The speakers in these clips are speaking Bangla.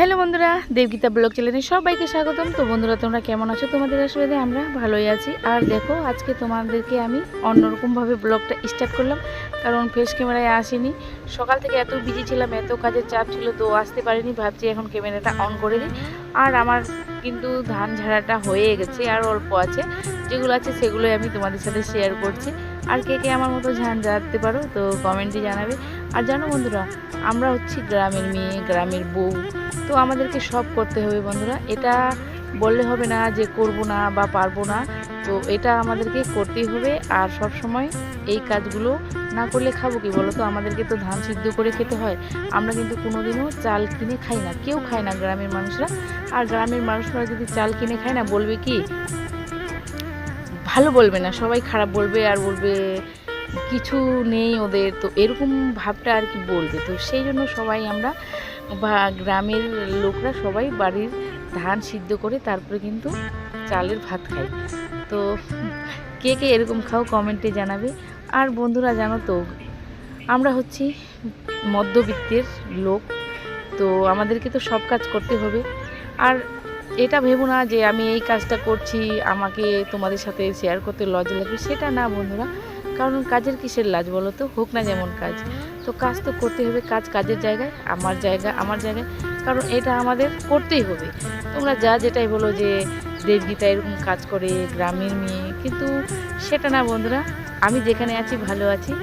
হ্যালো বন্ধুরা, দেবগীতা ব্লগ চ্যানেলে সবাইকে স্বাগতম। তো বন্ধুরা, তোমরা কেমন আছো? তোমাদের আশীর্বাদে আমরা ভালোই আছি। আর দেখো, আজকে তোমাদেরকে আমি অন্যরকমভাবে ব্লগটা স্টার্ট করলাম, কারণ ফেস ক্যামেরায় আসিনি। সকাল থেকে এত বিজি ছিলাম, এত কাজের চাপ ছিল, তো আসতে পারিনি। ভাবছি এখন ক্যামেরাটা অন করে দিই। আর আমার কিন্তু ধান ঝাড়াটা হয়ে গেছে, আর অল্প আছে। যেগুলো আছে সেগুলোই আমি তোমাদের সাথে শেয়ার করছি। আর কে কে আমার মতো ধান ঝাড়তে পারো তো কমেন্টে জানাবে। আর জানো বন্ধুরা, আমরা হচ্ছি গ্রামের মেয়ে, গ্রামের বউ, তো আমাদেরকে সব করতে হবে বন্ধুরা। এটা বললে হবে না যে করব না বা পারবো না, তো এটা আমাদেরকে করতেই হবে। আর সব সময় এই কাজগুলো না করলে খাবো কি বলো তো? আমাদেরকে তো ধান সিদ্ধ করে খেতে হয়। আমরা কিন্তু কোনোদিনও চাল কিনে খাই না, কেউ খায় না গ্রামের মানুষরা। আর গ্রামের মানুষরা যদি চাল কিনে খায় না, বলবে কি, ভালো বলবে না, সবাই খারাপ বলবে আর বলবে কিছু নেই ওদের, তো এরকম ভাবটা আর কি বলবে। তো সেই জন্য সবাই আমরা বা গ্রামের লোকরা সবাই বাড়ির ধান সিদ্ধ করে তারপরে কিন্তু চালের ভাত খাই। তো কে কে এরকম খাও কমেন্টে জানাবে। আর বন্ধুরা জানো তো, আমরা হচ্ছি মধ্যবিত্তের লোক, তো আমাদেরকে তো সব কাজ করতে হবে। আর এটা ভেবো না যে আমি এই কাজটা করছি, আমাকে তোমাদের সাথে শেয়ার করতে লজ্জা লাগবে, সেটা না বন্ধুরা। কারণ কাজের কিসের লাজ বলো তো? হোক না যেমন কাজ, তো কাজ তো করতে হবে। কাজ কাজের জায়গায়, আমার জায়গা আমার জায়গায়, কারণ এটা আমাদের করতেই হবে। তোমরা যেটাই বলো যে দেবগীতা এরকম কাজ করে, গ্রামের মেয়ে, কিন্তু সেটা না বন্ধুরা। আমি যেখানে আছি ভালো আছি,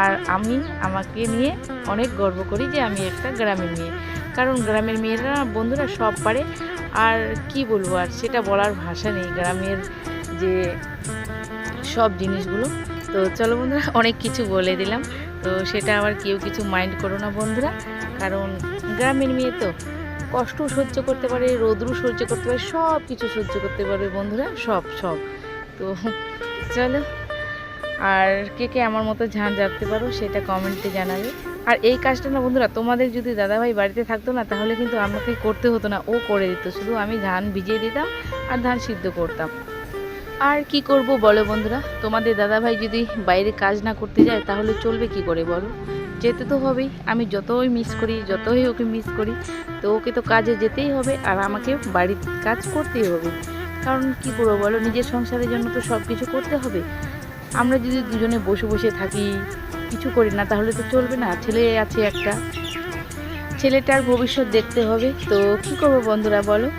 আর আমি আমাকে নিয়ে অনেক গর্ব করি যে আমি একটা গ্রামের মেয়ে। কারণ গ্রামের মেয়েরা বন্ধুরা সব পারে। আর কি বলবো, আর সেটা বলার ভাষা নেই, গ্রামের যে সব জিনিসগুলো। তো চলো বন্ধুরা, অনেক কিছু বলে দিলাম, তো সেটা আবার কেউ কিছু মাইন্ড করো না বন্ধুরা। কারণ গ্রামের মেয়ে তো কষ্ট সহ্য করতে পারে, রোদ্রু সহ্য করতে পারে, সব কিছু সহ্য করতে পারবে বন্ধুরা, সব সব। তো চলো, আর কে কে আমার মতো ঝাঁট ঝাড়তে পারো সেটা কমেন্টে জানাবে। আর এই কাজটা না বন্ধুরা, তোমাদের যদি দাদাভাই বাড়িতে থাকতো না, তাহলে কিন্তু আমাকে করতে হতো না, ও করে দিত। শুধু আমি ধান ভিজিয়ে দিতাম আর ধান সিদ্ধ করতাম। আর কি করব বলো বন্ধুরা, তোমাদের দাদাভাই যদি বাইরে কাজ না করতে যায়, তাহলে চলবে কি করে বলো? যেতে তো হবেই। আমি যতই মিস করি, যতই ওকে মিস করি, তো ওকে তো কাজে যেতেই হবে, আর আমাকে বাড়ির কাজ করতেই হবে। কারণ কি করবো বলো, নিজের সংসারের জন্য তো সব কিছু করতে হবে। আমরা যদি দুজনে বসে বসে থাকি, কিছু করি না, তাহলে তো চলবে না। ছেলে আছে একটা, ছেলেটার ভবিষ্যৎ দেখতে হবে। তো কি করবো বন্ধুরা বলো?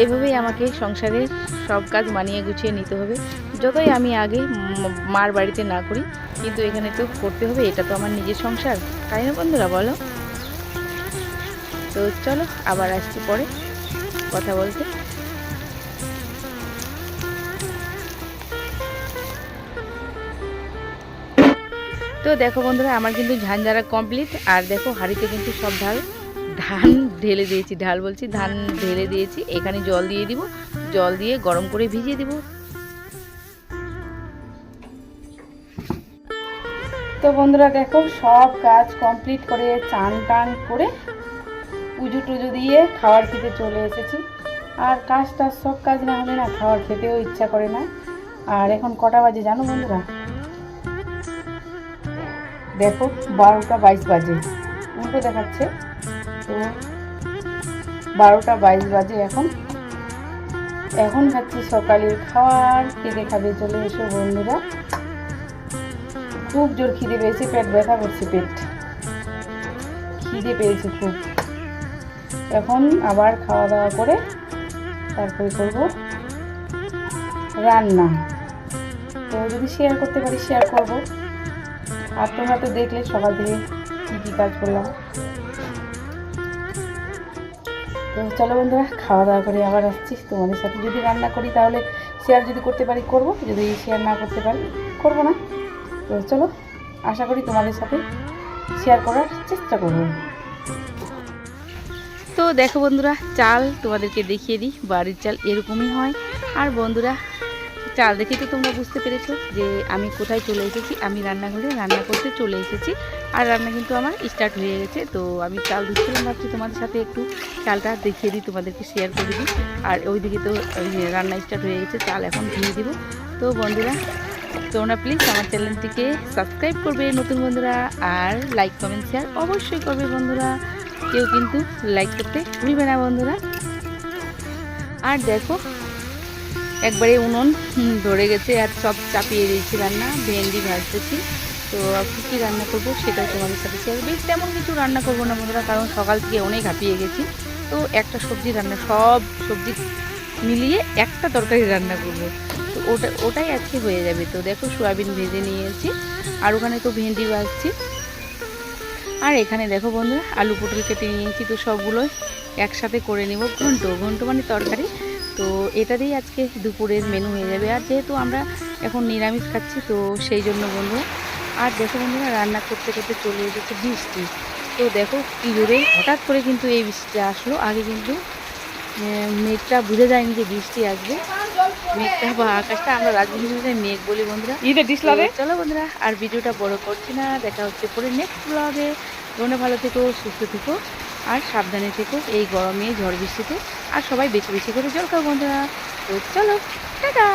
এইভাবেই আমাকে সংসারের সব কাজ মানিয়ে গুছিয়ে নিতে হবে। যতই আমি আগে মার বাড়িতে না করি, কিন্তু এখানে তো করতে হবে, এটা তো আমার নিজের সংসার, তাই না বন্ধুরা বলো? তো চলো, আবার আসছি পরে কথা বলতে। তো দেখো বন্ধুরা, আমার কিন্তু ধান ঝাড়া কমপ্লিট। আর দেখো, হাঁড়িতে কিন্তু সব ধান ঢেলে দিয়েছি, ধান ঢেলে দিয়েছি। এখানে জল দিয়ে দিব, জল দিয়ে গরম করে ভিজিয়ে দিব। তো বন্ধুরা দেখো, সব কাজ কমপ্লিট করে চান টান করে পুজো টুজো দিয়ে খাওয়ার খেতে চলে এসেছি। আর কাজটা সব কাজ না হলে না, খাওয়ার খেতেও ইচ্ছা করে না। আর এখন কটা বাজে জানো বন্ধুরা? দেখো, 12টা 22 বাজে, উল্টো দেখাচ্ছে। তো 12টা 22 বাজে এখন খাচ্ছি সকালের খাবার। কে খাবে চলে এসো বন্ধুরা। খুব জোর খিদে পেয়েছে, পেট ব্যথা করছে, খিদে পেয়েছে খুব। এখন আবার খাওয়া দাওয়া করে তারপরে করব রান্না। তো যদি শেয়ার করতে পারি শেয়ার করব। আর তোমরা তো দেখলে সকাল থেকে কী কী কাজ করলাম। তো চলো বন্ধুরা, খাওয়া দাওয়া করে আবার আসছি তোমাদের সাথে। যদি রান্না করি তাহলে শেয়ার যদি করতে পারি করব, যদি শেয়ার না করতে পারি করব না। তো চলো, আশা করি তোমাদের সাথে শেয়ার করার চেষ্টা করব। তো দেখো বন্ধুরা, চাল তোমাদেরকে দেখিয়ে দিই, বাড়ির চাল এরকমই হয়। আর বন্ধুরা, চাল দেখে তো তোমরা বুঝতে পেরেছো যে আমি কোথায় চলে এসেছি। আমি রান্নাঘরে রান্না করতে চলে এসেছি। আর রান্না কিন্তু আমার স্টার্ট হয়ে গেছে। তো আমি চাল ধুচ্ছিলাম, ভাবছি তোমাদের সাথে একটু চালটা দেখিয়ে দিই, তোমাদেরকে শেয়ার করে দিই। আর ওইদিকে তো রান্না স্টার্ট হয়ে গেছে, চাল এখন ধুয়ে দিব। তো বন্ধুরা, তোমরা প্লিজ আমার চ্যানেলটিকে সাবস্ক্রাইব করবে নতুন বন্ধুরা, আর লাইক কমেন্ট শেয়ার অবশ্যই করবে বন্ধুরা। কেউ কিন্তু লাইক করতে ভুলবে না বন্ধুরা। আর দেখো একবারে উনুন ধরে গেছে আর সব চাপিয়ে দিয়েছি রান্না, ভেন্ডি ভাজতেছি। তো কী কী রান্না করবো সেটাও তোমাদের সাথে শেয়ার। বেশ তেমন কিছু রান্না করবো না বন্ধুরা, কারণ সকাল থেকে অনেক হাঁপিয়ে গেছি। তো একটা সবজি রান্না, সব সবজি মিলিয়ে একটা তরকারি রান্না করবো, তো ওটাই আজকে হয়ে যাবে। তো দেখো সয়াবিন ভেজে নিয়েছি আর ওখানে তো ভেন্ডি ভাজছি। আর এখানে দেখো বন্ধুরা আলু পটল কেটে নিয়েছি, তো সবগুলোই একসাথে করে নেব। ঘন্ট মানে তরকারি। তো এটা দিয়েই আজকে দুপুরের মেনু হয়ে যাবে। আর যেহেতু আমরা এখন নিরামিষ খাচ্ছি তো সেই জন্য বন্ধুরা। আর দেখো বন্ধুরা রান্না করতে করতে চলে এসেছে বৃষ্টি। তো দেখো কী জোরে হঠাৎ করে কিন্তু এই বৃষ্টিটা আসলো। আগে কিন্তু মেঘটা বুঝে যায়নি যে বৃষ্টি আসবে, মেঘটা বা আকাশটা আমরা রাজনীতি মেঘ বলি বন্ধুরা। চলো বন্ধুরা আর ভিডিওটা বড় করছি না, দেখা হচ্ছে পরে নেক্সট ব্লগে। তোমরা ভালো থেকো, সুস্থ থেকো আর সাবধানে থেকো এই গরমে ঝড় বৃষ্টিতে। আর সবাই বেশি বেশি করে জল খাও বন্ধুরা। তো চলো টাটা।